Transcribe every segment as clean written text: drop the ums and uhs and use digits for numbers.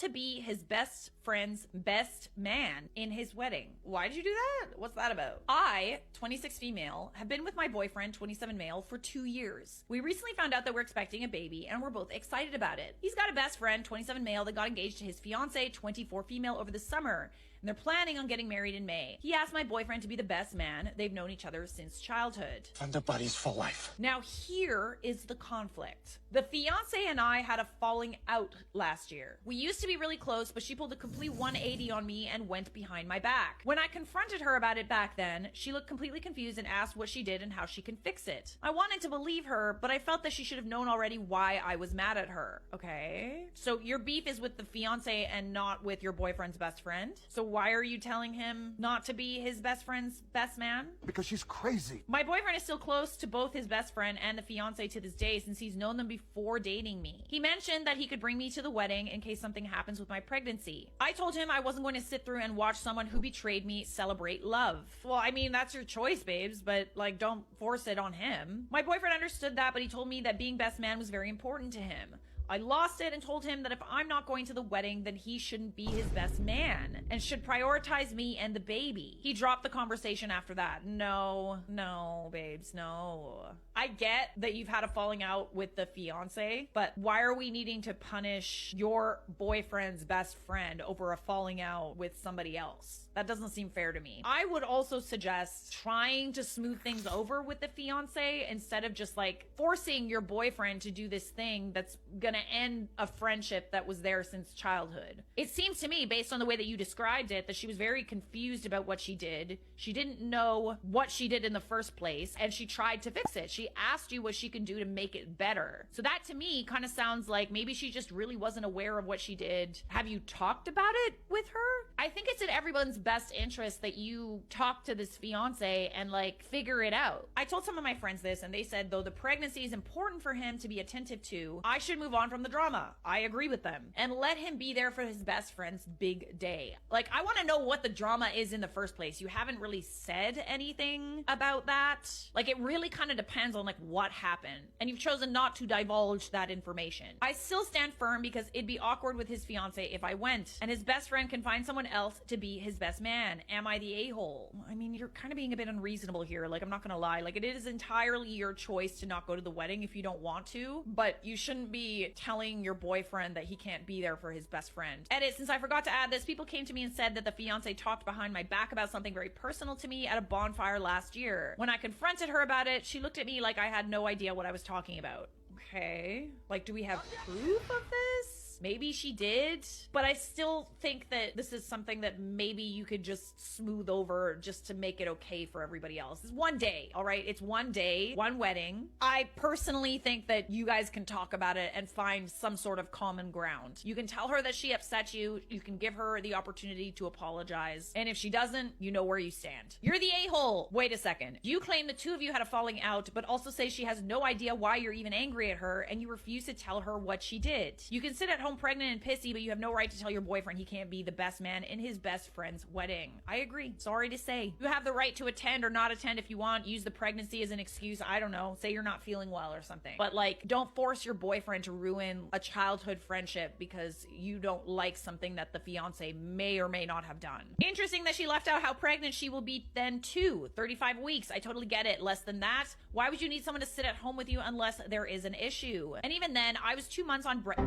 to be his best friend's best man in his wedding. Why'd you do that? What's that about? I, 26 female, have been with my boyfriend, 27 male, for 2 years. We recently found out that we're expecting a baby and we're both excited about it. He's got a best friend, 27 male, that got engaged to his fiance, 24 female, over the summer, and they're planning on getting married in May. He asked my boyfriend to be the best man. They've known each other since childhood. And the buddies for life. Now here is the conflict. The fiance and I had a falling out last year. We used to be really close, but she pulled a complete 180 on me and went behind my back. When I confronted her about it back then, she looked completely confused and asked what she did and how she can fix it. I wanted to believe her, but I felt that she should have known already why I was mad at her. Okay. So your beef is with the fiance and not with your boyfriend's best friend? So why are you telling him not to be his best friend's best man? Because she's crazy. My boyfriend is still close to both his best friend and the fiance to this day since he's known them before dating me. He mentioned that he could bring me to the wedding in case something happens with my pregnancy. I told him I wasn't going to sit through and watch someone who betrayed me celebrate love. Well, I mean, that's your choice, babes, but like, don't force it on him. My boyfriend understood that, but he told me that being best man was very important to him. I lost it and told him that if I'm not going to the wedding, then he shouldn't be his best man and should prioritize me and the baby. He dropped the conversation after that. No, babes, no. I get that you've had a falling out with the fiance, but why are we needing to punish your boyfriend's best friend over a falling out with somebody else? That doesn't seem fair to me. I would also suggest trying to smooth things over with the fiance instead of just like forcing your boyfriend to do this thing that's gonna end a friendship that was there since childhood. It seems to me, based on the way that you described it, that she was very confused about what she did. She didn't know what she did in the first place, and she tried to fix it. She asked you what she can do to make it better. So that to me kind of sounds like maybe she just really wasn't aware of what she did. Have you talked about it with her? I think it's in everyone's best interest that you talk to this fiance and like figure it out. I told some of my friends this and they said though the pregnancy is important for him to be attentive to, I should move on from the drama. I agree with them and let him be there for his best friend's big day. Like, I want to know what the drama is in the first place. You haven't really said anything about that. Like, it really kind of depends on like what happened, and you've chosen not to divulge that information. I still stand firm because it'd be awkward with his fiance if I went, and his best friend can find someone else to be his best man. Am I the a-hole? I mean, you're kind of being a bit unreasonable here. Like, I'm not gonna lie. Like, it is entirely your choice to not go to the wedding if you don't want to, but you shouldn't be telling your boyfriend that he can't be there for his best friend. Edit, since I forgot to add this, people came to me and said that the fiance talked behind my back about something very personal to me at a bonfire last year. When I confronted her about it, she looked at me like I had no idea what I was talking about. Okay. Like, do we have proof of this? Maybe she did, but I still think that this is something that maybe you could just smooth over just to make it okay for everybody else. It's one day, all right? It's one day, one wedding. I personally think that you guys can talk about it and find some sort of common ground. You can tell her that she upset you. You can give her the opportunity to apologize. And if she doesn't, you know where you stand. You're the a-hole. Wait a second. You claim the two of you had a falling out, but also say she has no idea why you're even angry at her, and you refuse to tell her what she did. You can sit at home pregnant and pissy, but you have no right to tell your boyfriend he can't be the best man in his best friend's wedding. I agree. Sorry to say. You have the right to attend or not attend if you want. Use the pregnancy as an excuse. I don't know. Say you're not feeling well or something. But like, don't force your boyfriend to ruin a childhood friendship because you don't like something that the fiance may or may not have done. Interesting that she left out how pregnant she will be then too. 35 weeks. I totally get it. Less than that. Why would you need someone to sit at home with you unless there is an issue? And even then, I was 2 months on bread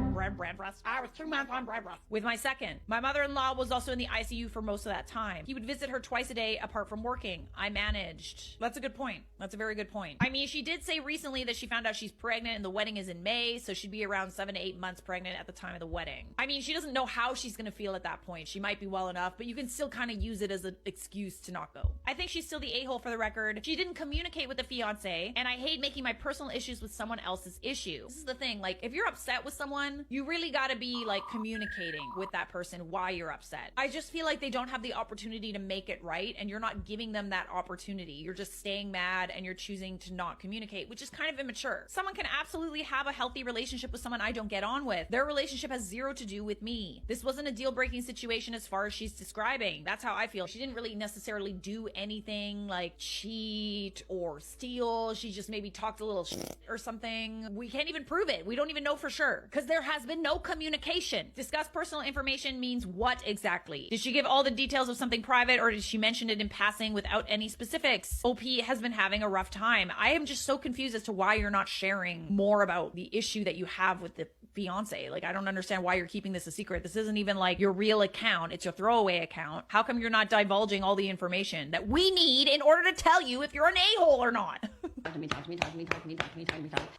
rest. I was 2 months on bread rest with my second. My mother-in-law was also in the ICU for most of that time. He would visit her twice a day apart from working. I managed. That's a good point. That's a very good point. I mean, she did say recently that she found out she's pregnant and the wedding is in May, so she'd be around 7 to 8 months pregnant at the time of the wedding. I mean, she doesn't know how she's gonna feel at that point. She might be well enough, but you can still kind of use it as an excuse to not go. I think she's still the a-hole for the record. She didn't communicate with the fiance, and I hate making my personal issues with someone else's issue. This is the thing, like, if you're upset with someone, you really gotta be like communicating with that person why you're upset. I just feel like they don't have the opportunity to make it right, and you're not giving them that opportunity. You're just staying mad and you're choosing to not communicate, which is kind of immature. Someone can absolutely have a healthy relationship with someone I don't get on with. Their relationship has zero to do with me. This wasn't a deal-breaking situation as far as she's describing. That's how I feel. She didn't really necessarily do anything like cheat or steal. She just maybe talked a little shit or something. We can't even prove it. We don't even know for sure because there has been no communication. Discuss personal information means what exactly? Did she give all the details of something private, or did she mention it in passing without any specifics? OP has been having a rough time. I am just so confused as to why you're not sharing more about the issue that you have with the fiance. Like, I don't understand why you're keeping this a secret. This isn't even like your real account. It's your throwaway account. How come you're not divulging all the information that we need in order to tell you if you're an a-hole or not? Talk to me.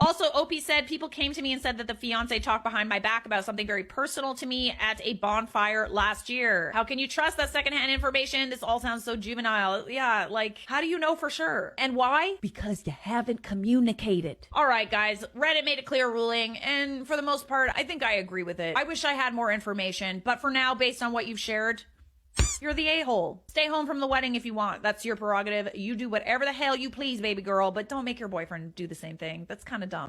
Also, OP said people came to me and said that the fiance talked behind my back about something very personal to me at a bonfire last year. How can you trust that secondhand information? This all sounds so juvenile. Yeah, like, how do you know for sure? And why? Because you haven't communicated. All right, guys, Reddit made a clear ruling, and for the most part, I think I agree with it. I wish I had more information, but for now, based on what you've shared, you're the a-hole. Stay home from the wedding if you want. That's your prerogative. You do whatever the hell you please, baby girl, but don't make your boyfriend do the same thing. That's kind of dumb.